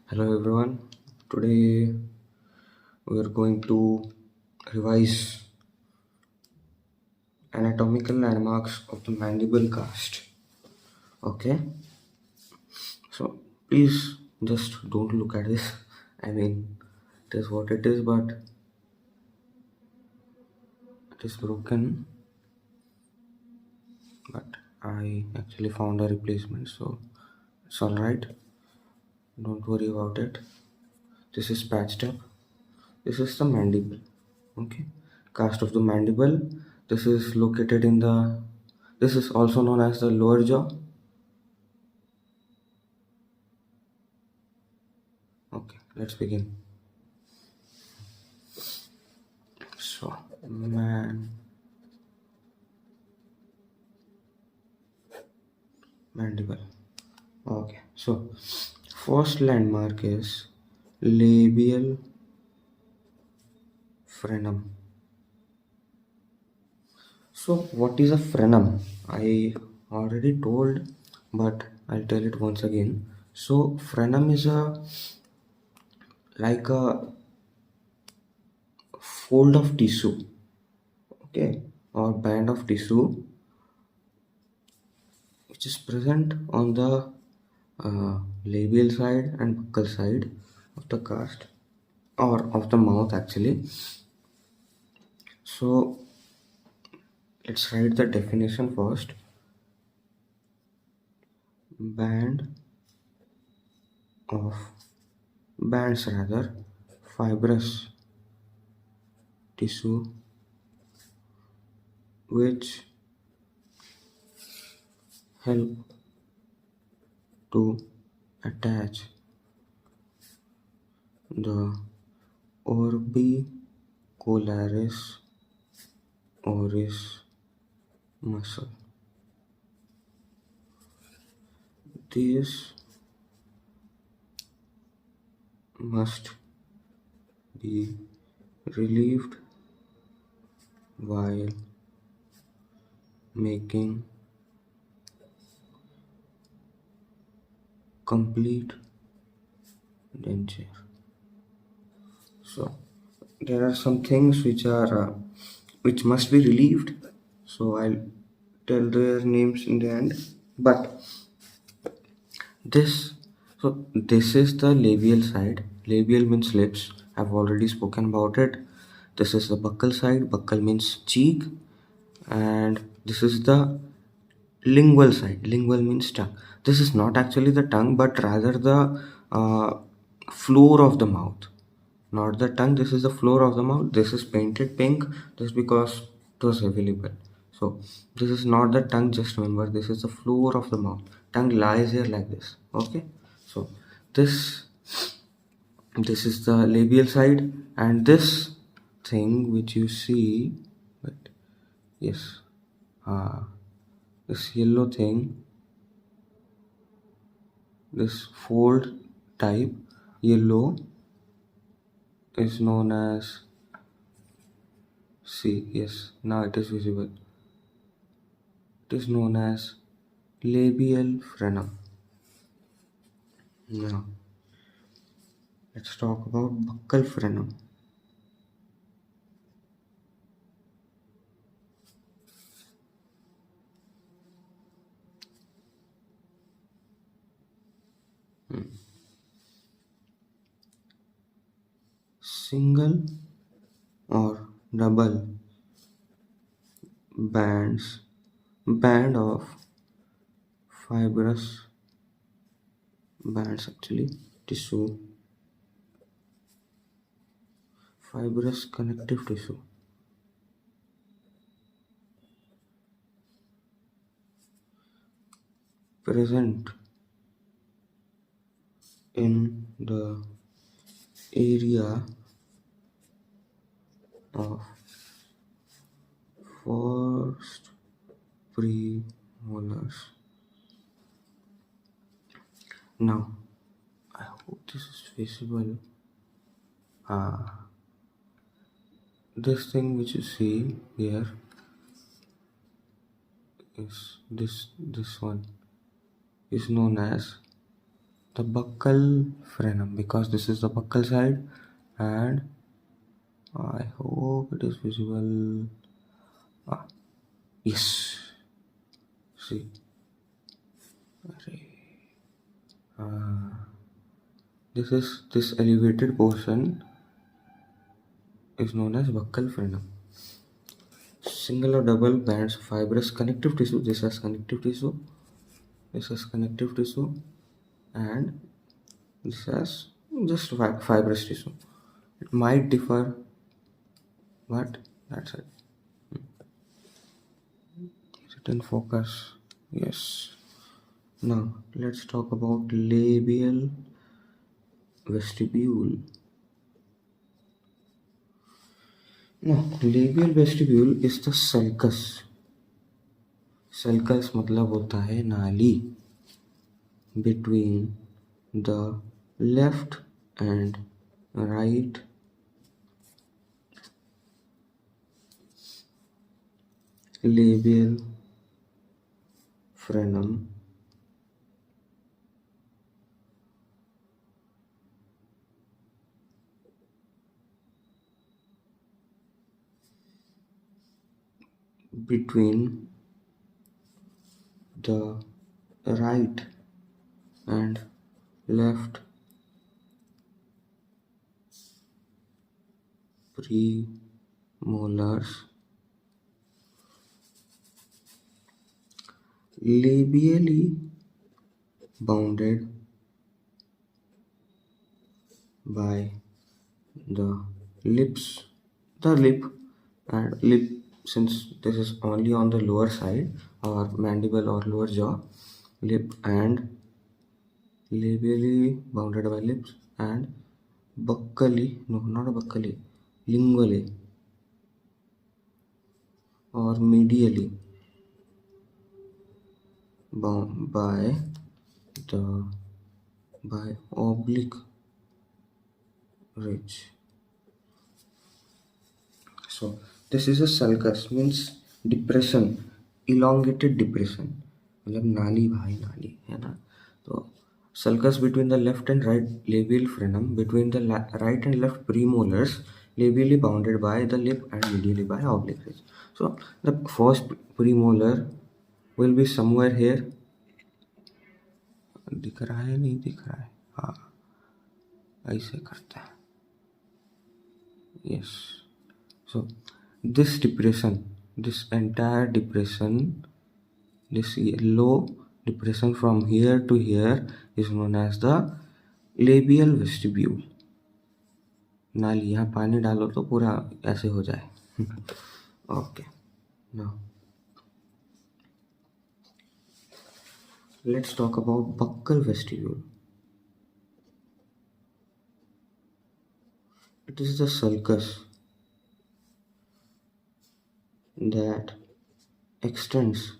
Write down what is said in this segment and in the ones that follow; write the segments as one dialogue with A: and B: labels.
A: Hello everyone. Today we are going to revise anatomical landmarks of the mandible cast. Okay, so please just don't look at this. I mean, it is what it is, but it is broken. But I actually found a replacement, so it's alright. Don't worry about it. This is patched up. This is the mandible. Okay, cast of the mandible. This is located in the. This is also known as the lower jaw. Okay, let's begin. So, mandible. Okay, so first landmark is labial frenum. So, what is a frenum? I already told, but I'll tell it once again. So, frenum is a like a fold of tissue, okay, or band of tissue which is present on the labial side and buccal side of the cast or of the mouth actually. So let's write the definition first. Band of bands rather fibrous tissue which help to attach the orbicularis oris muscle. These must be relieved while making complete denture. So there are some things which must be relieved. So I'll tell their names in the end. But this this is the labial side. Labial means lips. I've already spoken about it. This is the buccal side. Buccal means cheek, and this is the lingual side. Lingual means tongue. This is not actually the tongue, but rather the floor of the mouth, not the tongue. This is the floor of the mouth. This is painted pink just because it was available. So this is not the tongue, just remember this is the floor of the mouth. Tongue lies here like this. Okay, so this this is the labial side, and this thing which you see, but yes, uh, this yellow thing, this fold type yellow is known as, see, yes, now it is visible. It is known as labial frenum. Now, let's talk about buccal frenum. Single or double band of fibrous bands actually tissue, fibrous connective tissue present in the area of first premolars. Now, I hope this is visible. This thing which you see here is this one is known as the buccal frenum, because this is the buccal side, and I hope it is visible. Yes, see, this elevated portion is known as buccal frenum. Single or double bands of fibrous connective tissue. This has connective tissue. This has connective tissue, and this has just fibrous tissue. It might differ, but that's it. Is it in focus? Yes. Now let's talk about labial vestibule. Now labial vestibule is the sulcus. Sulcus मतलब होता है नाली between the left and right labial frenum between the right and left premolars, labially bounded by the lips, the lip and lip, since this is only on the lower side or mandible or lower jaw, lip and labially bounded by lips, and buccally, no, not buccally, lingually or medially bound by oblique ridge. So this is a sulcus, means depression, elongated depression, मतलब नाली भाई नाली है ना. तो sulcus between the left and right labial frenum, between the right and left premolars, labially bounded by the lip and medially by oblique ridge. So the first premolar will be somewhere here. दिख रहा है नहीं दिख रहा है, हाँ ऐसे करता है. Yes. So this depression, this entire depression, this yellow depression from here to here is known as the labial vestibule. नाली, यहाँ पानी डालो तो पूरा ऐसे हो जाए. Okay. Now let's talk about buccal vestibule. It is the sulcus that extends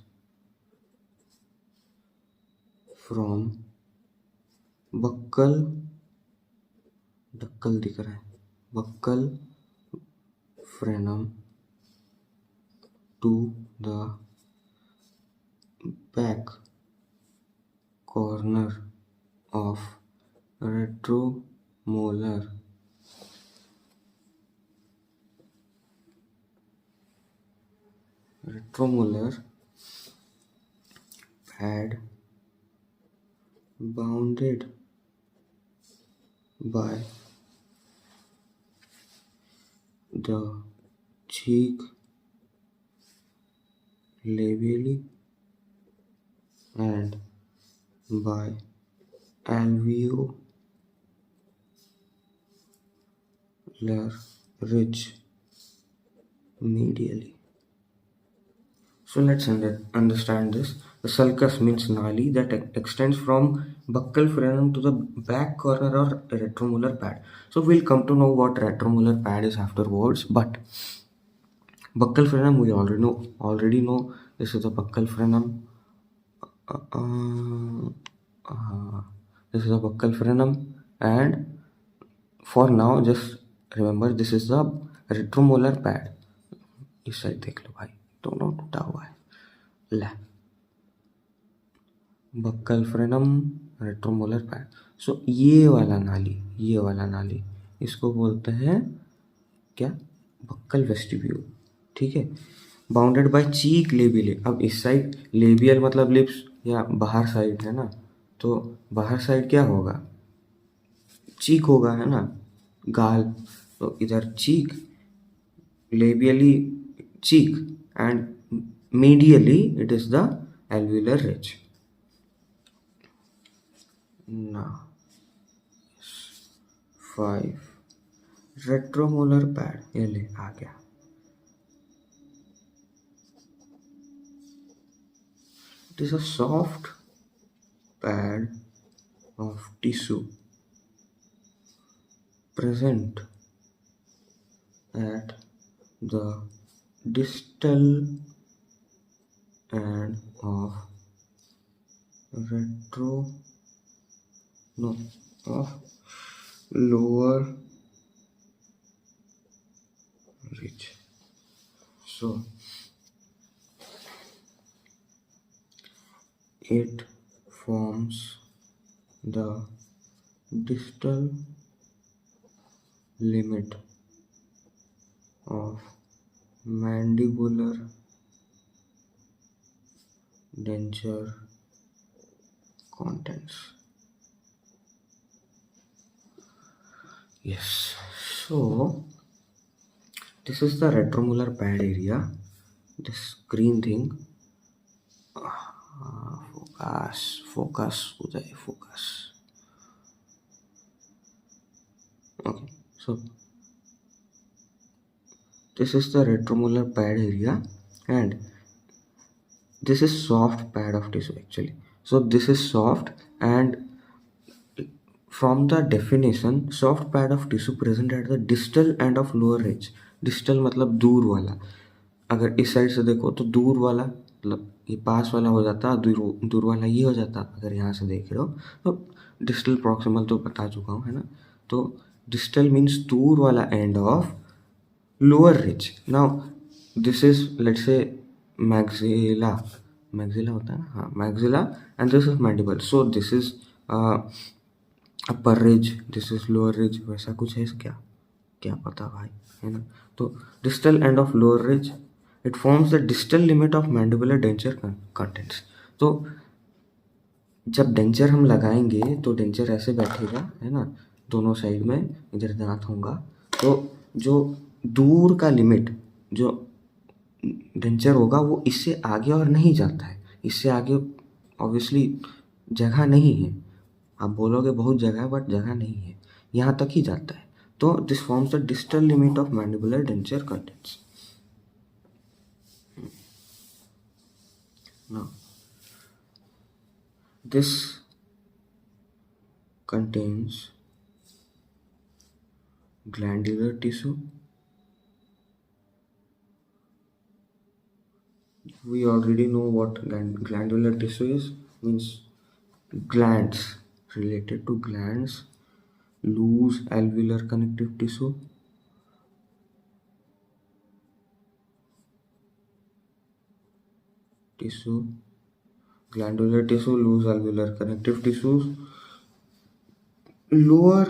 A: from buccal दिख रहा है, buccal frenum to the back corner of retromolar pad bounded by the cheek labially and by alveolar ridge medially. So let's understand this. The sulcus means nali that extends from buccal frenum to the back corner or retromolar pad. So we'll come to know what retromolar pad is afterwards, but buccal frenum we already know. This is the buccal frenum. This is the buccal frenum, and for now just remember this is the retromolar pad. इस side देख लो भाई, दोनों टूटा हुआ है. ले, buccal frenum, retromolar pad. सो ये वाला नाली इसको बोलते हैं क्या? Buccal vestibule. ठीक है। Bounded by cheek labiale. अब इस साइड लेबियल मतलब लिप्स या बाहर साइड है ना, तो बाहर साइड क्या होगा? चीक होगा, है ना, गाल। तो इधर चीक, labially cheek, and medially it is the alveolar ridge. Now 5 retromolar pad, ये ले आ गया। It is a soft pad of tissue present at the distal end of retro no of lower ridge. So it forms the distal limit of mandibular denture contents. Yes, so this is the retromolar pad area, this green thing. Focus Uday, focus. Okay, so this is the retromolar pad area, and this is soft pad of tissue actually. So this is soft, and from the definition, soft pad of tissue present at the distal end of lower ridge. Distal मतलब दूर वाला। अगर इस side से देखो तो दूर वाला मतलब ये पास वाला हो जाता, दूर दूर वाला ये हो जाता। अगर यहाँ से देख रहे हो तो डिस्टल प्रॉक्सिमल तो बता चुका हूँ, है ना। तो डिस्टल मीन्स दूर वाला end of lower ridge. Now this is let's say maxilla, maxilla होता है ना, हाँ maxilla, and this is mandible. So this is upper ridge, this is lower ridge, वैसा कुछ है क्या? क्या पता भाई, है ना। तो distal end of lower ridge, it forms the distal limit of mandibular denture contents. तो जब डेंचर हम लगाएंगे तो डेंचर ऐसे बैठेगा, है ना, दोनों साइड में, इधर दांत होगा। तो जो दूर का लिमिट जो डेंचर होगा वो इससे आगे और नहीं जाता है। इससे आगे ऑब्वियसली जगह नहीं है। आप बोलोगे बहुत जगह है, बट जगह नहीं है, यहाँ तक ही जाता है। तो this forms the distal limit of mandibular denture contents. Now this contains glandular tissue. We already know what glandular tissue is. Means glands, related to glands, loose alveolar connective tissue, glandular tissue, loose alveolar connective tissues, lower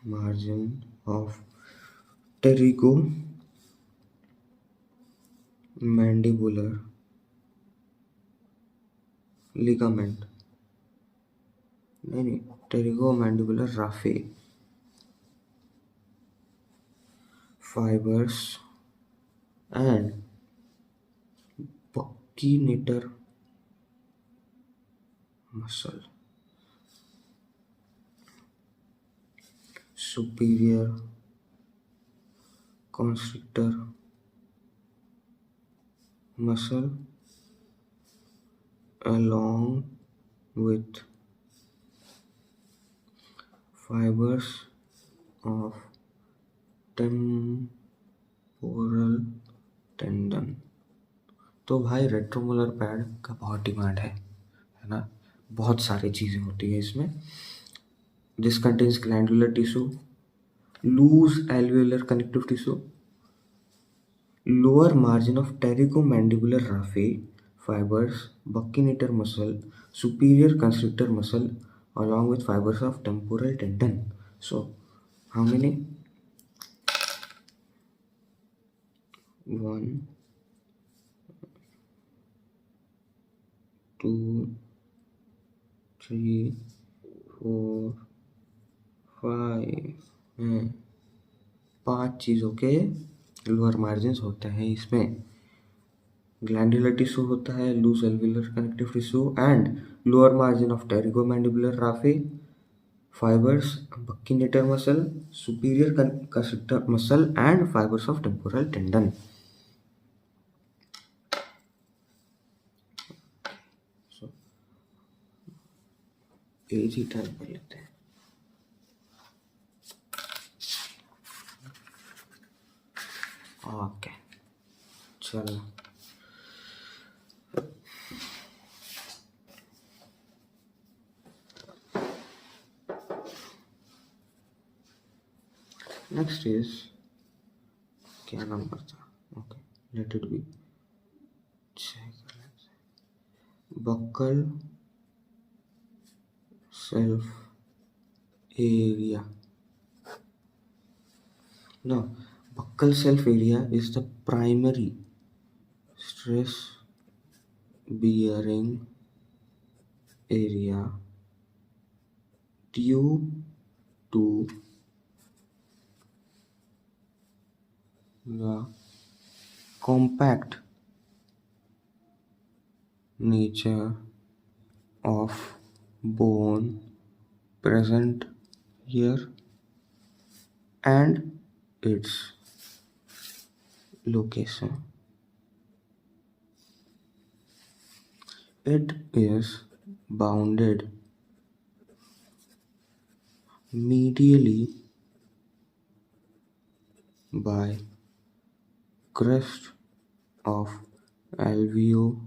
A: margin of pterygomandibular ligament, नहीं, pterygomandibular raphe fibers and buccinator muscle, superior constrictor muscle, along with fibers of temporal tendon। तो भाई रेट्रोमोलर pad का बहुत demand है ना, बहुत सारी चीज़ें होती है इसमें। This contains glandular tissue, loose alveolar connective tissue, lower margin of pterygomandibular raphe, fibers, buccinator muscle, superior constrictor muscle, along with fibers of temporal tendon. So, how many? 1, 2, 3, 4, 5, 5 चीज़ों के लोअर मार्जिन्स होते हैं इसमें. ग्लैंडुलर टिश्यू होता है, loose alveolar connective tissue and lower margin of pterygomandibular raphe, fibers, buccinator muscle, superior constrictor muscle and fibers of temporal tendon. So as ही type कर लेते हैं. ओके चलो. नेक्स्ट इज क्या नंबर था? Okay let it be. Buccal self area. Now, buccal self area is the primary stress bearing area due to the compact nature of bone present here and its location. It is bounded medially by crest of alveolar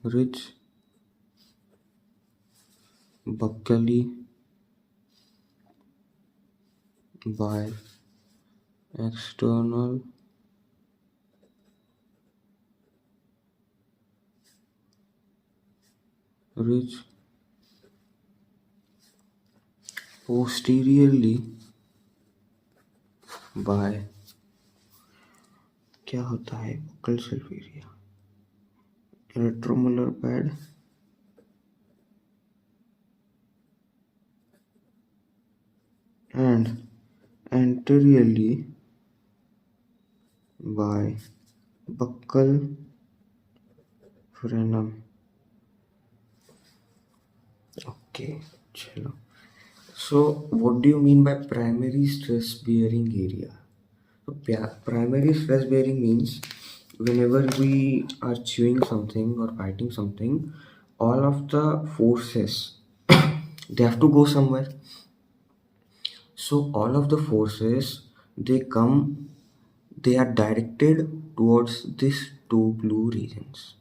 A: ridge, buccally by external ridge, posteriorly by क्या होता है buccal shelf area? Retromolar pad and anteriorly by buccal frenum. Okay, chalo. So what do you mean by primary stress bearing area? So primary stress bearing means whenever we are chewing something or biting something, all of the forces they have to go somewhere. So all of the forces they are directed towards these two blue regions.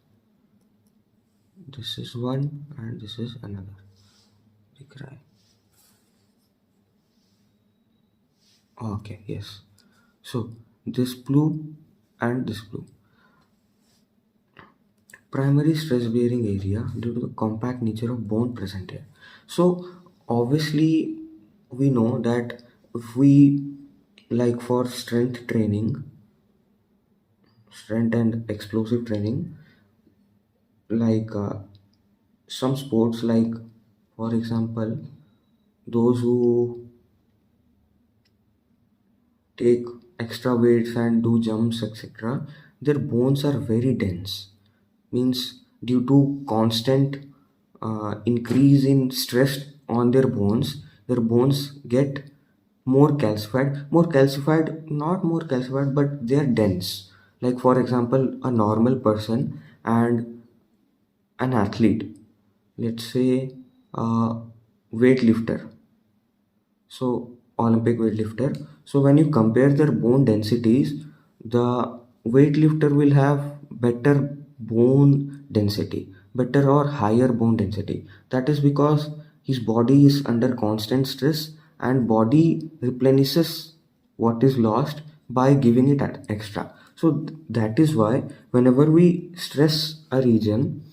A: This is one and this is another. Okay, yes. So this blue and this blue. Primary stress bearing area due to the compact nature of bone present here. So obviously we know that if we like for strength and explosive training, like some sports, like for example those who take extra weights and do jumps etc., their bones are very dense. Means due to constant increase in stress on their bones get more calcified, not more calcified, but they are dense. Like for example a normal person and an athlete, let's say a weightlifter, so Olympic weightlifter. So when you compare their bone densities, the weightlifter will have better bone density, better or higher bone density. That is because his body is under constant stress and body replenishes what is lost by giving it extra. So that is why whenever we stress a region,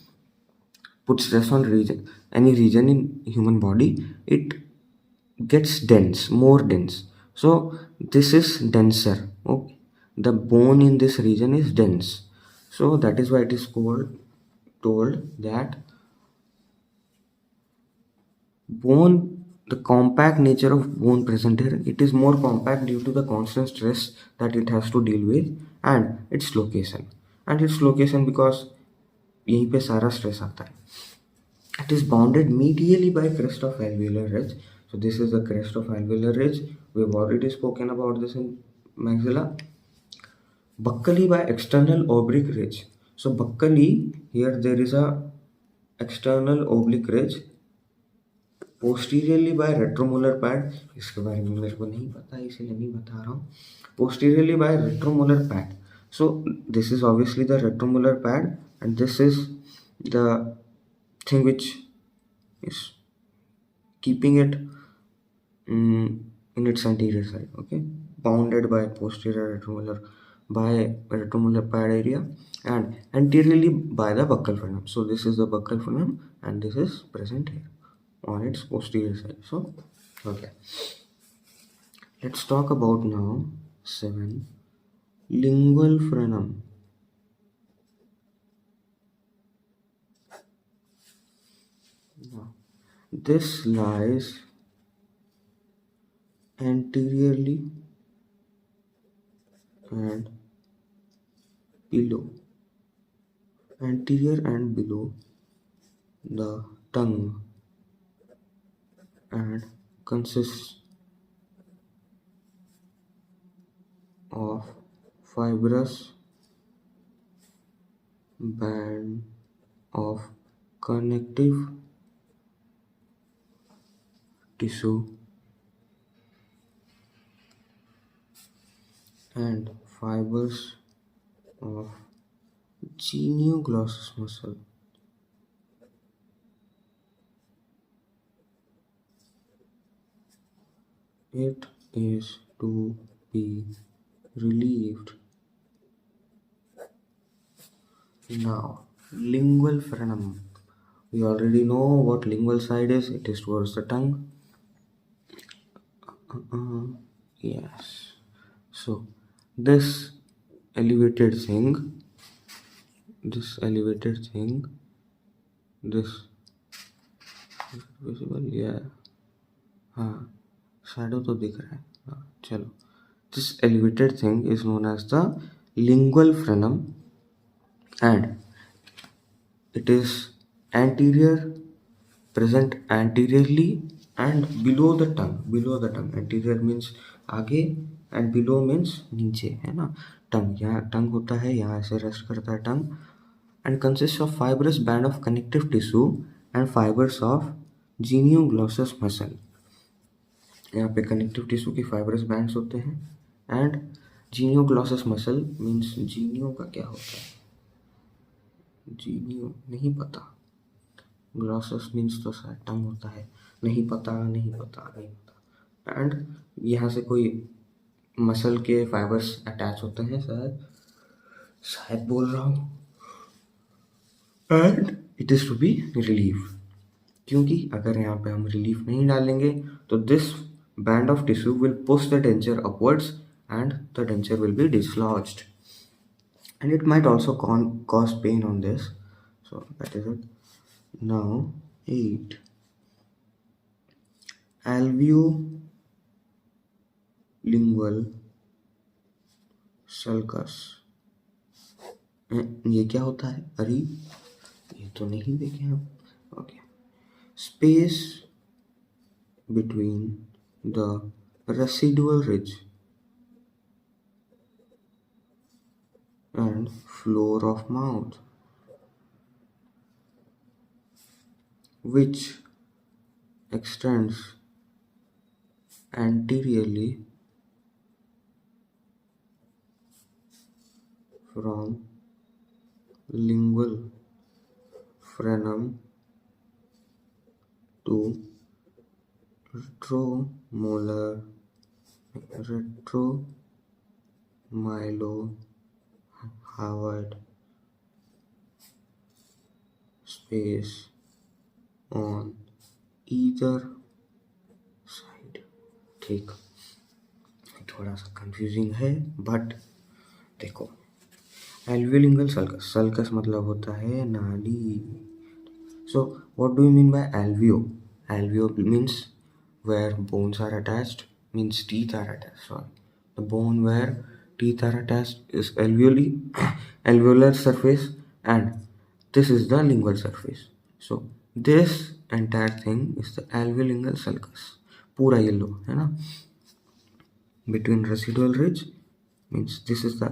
A: put stress on region, any region in human body, it gets dense, more dense. So this is denser. Okay, the bone in this region is dense. So that is why it is called told that bone, the compact nature of bone present here, it is more compact due to the constant stress that it has to deal with, and its location. And its location because यहीं पे सारा stress आता है. It is bounded medially by crest of alveolar ridge. So this is the crest of alveolar ridge. We've already spoken about this in maxilla. Buccally by external oblique ridge. So buccally, here there is a external oblique ridge. Posteriorly by retromolar pad. इसके बारे में मेरे को नहीं पता इसलिए नहीं बता रहा हूँ. Posteriorly by retromolar pad. So this is obviously the retromolar pad, and this is the thing which is keeping it in its anterior side. Okay, bounded by posterior retromolar pad area and anteriorly by the buccal frenum. So this is the buccal frenum and this is present here on its posterior side. So okay, let's talk about now 7 lingual frenum. Now this lies anteriorly and below, anterior and below the tongue, and consists of fibrous band of connective tissue and fibers of genioglossus muscle. It is to be relieved. Now, lingual frenum. We already know what lingual side is. It is towards the tongue. Yes. So, this elevated thing, this visible, yeah. हाँ, shadow तो दिख रहा है. हाँ, चलो. This elevated thing is known as the lingual frenum, and it is anterior, present anteriorly and below the tongue. Below the tongue. Anterior means आगे and below means नीचे, है ना. Tongue, यहाँ tongue होता है, यहाँ से रेस्ट करता है tongue, and consists of fibrous band of connective tissue and fibers of genioglossus muscle. यहाँ पे कनेक्टिव टिश्यू की फाइब्रस बैंड्स होते हैं एंड जीनियोग्लॉसस मसल मीन्स जीनियो का क्या होता है, जीनियो नहीं पता, ग्लॉसस मीन्स तो शायद टंग होता है, नहीं पता एंड यहाँ से कोई मसल के फाइबर्स अटैच होते हैं, शायद बोल रहा हूँ, and it is to be relieve. क्योंकि अगर यहाँ पे हम रिलीफ नहीं डालेंगे तो this band of tissue will push the denture upwards and the denture will be dislodged, and it might also cause pain on this. So that is it. Now 8 alveolingual sulcus. ये क्या होता है, अरे ये तो नहीं देखे हम. Okay, space between the residual ridge and floor of mouth, which extends anteriorly from lingual frenum to retromylocytic hyoid space on either side. ठीक, थोड़ा सा कंफ्यूजिंग है बट देखो, एल्वियोलिंगल सल्कस, सल्कस मतलब होता है नाड़ी. So what do you mean by alveo? Alveo means where bones are attached, means teeth are attached. Sorry, the bone where teeth are attached is alveoli, alveolar surface, and this is the lingual surface. So this entire thing is the alveolingual sulcus. पूरा yellow है ना. Between residual ridge, means this is the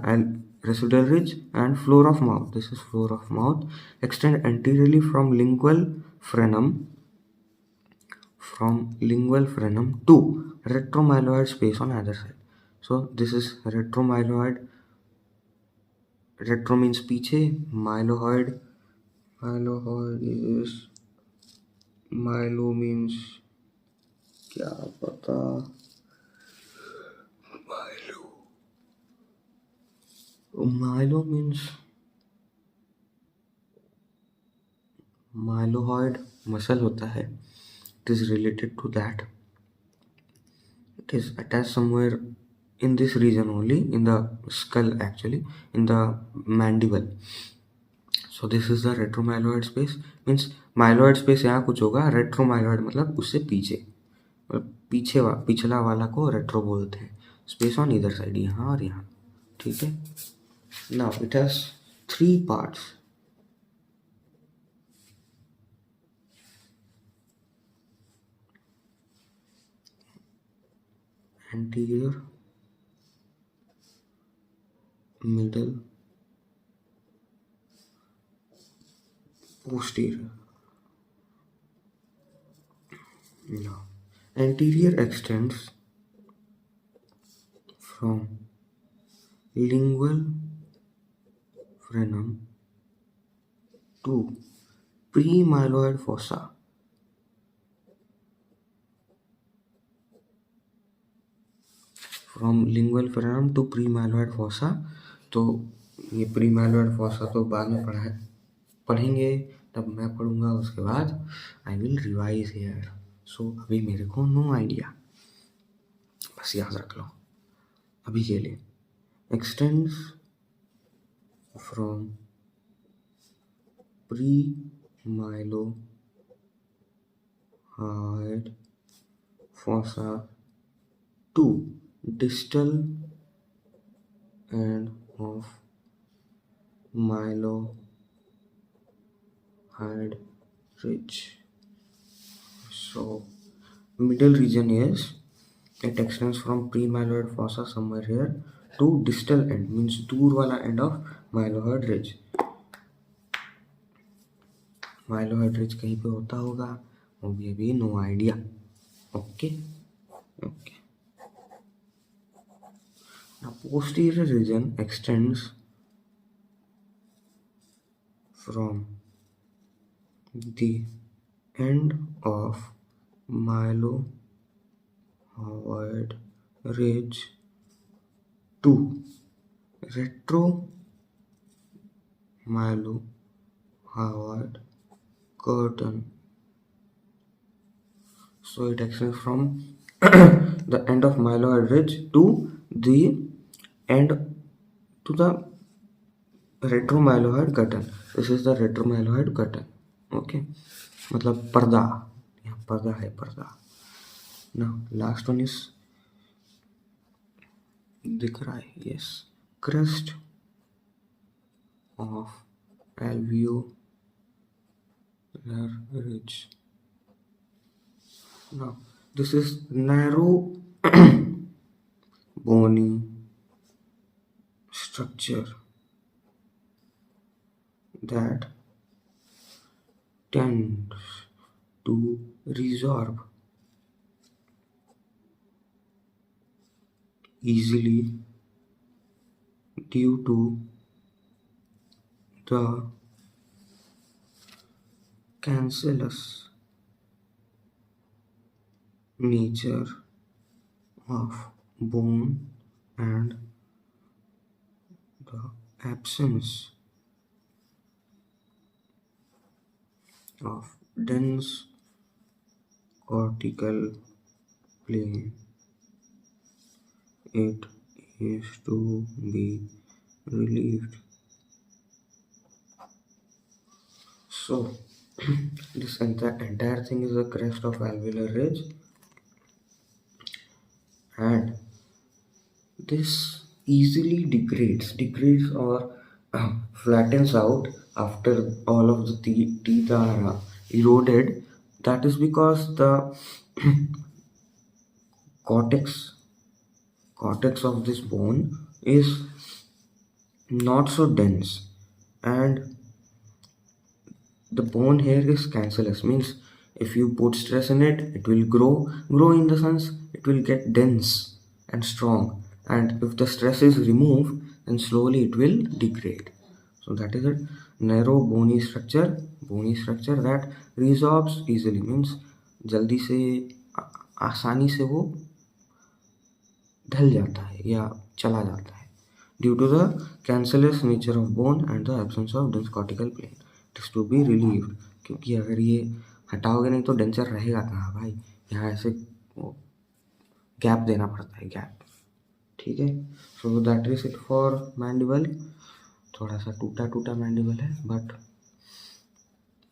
A: residual ridge, and floor of mouth, this is floor of mouth, extend anteriorly from lingual frenum to retromyloid space on either side. So this is retromyloid. Retro means पीछे, mylohyoid is, mylo means क्या पता, mylo means mylohyoid muscle होता है. It is related to that. It is attached somewhere in this region only, in the skull actually, in the mandible. So this is the retromyloid space. Means myloid space यहाँ कुछ होगा, retromyloid मतलब उससे पीछे, पिछला वाला को रेट्रो बोलते हैं. स्पेस ऑन इधर साइड, यहाँ और यहाँ. ठीक है. Now it has 3 parts. anterior, middle, posterior. Now anterior extends from lingual frenum to premyloid fossa. From lingual frenum to premylohyoid fossa. तो ये प्रीमाइलोइड फोसा तो बाद में पढ़ेंगे, तब मैं पढ़ूंगा, उसके बाद आई विल रिवाइज हियर. सो अभी मेरे को नो आइडिया, बस याद रख लो अभी के लिए. Extends from premylohyoid fossa to distal end of mylohyoid ridge. So middle region is, it extends from premyloid fossa somewhere here to distal end, means दूर वाला end of mylohyoid ridge. mylohyoid ridge कहीं पे होता होगा, वो भी अभी no idea. Okay. Now posterior region extends from the end of mylohyoid ridge to retromylohyoid curtain. So it extends from the end of mylohyoid ridge to the end to the retromylohyoid curtain. This is the retromylohyoid curtain. Okay, मतलब पर्दा, यहाँ पर्दा है, पर्दा. Now last one is, दिख रहा है, yes, crest of alveolar ridge. Now this is narrow bony structure that tends to resorb easily due to the cancellous nature of bone and the absence of dense cortical plane, it is to be relieved. So this entire thing is a crest of alveolar ridge, and this easily degrades or flattens out after all of the teeth are eroded. That is because the cortex cortex of this bone is not so dense, and the bone here is cancellous, means if you put stress in it, it will grow in the sense it will get dense and strong, and if the stress is removed, then slowly it will degrade. So that is a narrow bony structure that resorbs easily, means जल्दी से आसानी से वो ढल जाता है या चला जाता है, due to the cancerous nature of bone and the absence of dense cortical plane, it is to be relieved. क्योंकि अगर ये हटाओगे नहीं तो डेंचर रहेगा कहाँ भाई, यहाँ ऐसे गैप देना पड़ता है, गैप। ठीक है, so that is it for mandible. थोड़ा सा टूटा टूटा मैंडिबल है, बट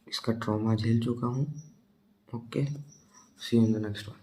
A: इसका ट्रॉमा झेल चुका हूँ। Okay, see you in the next one.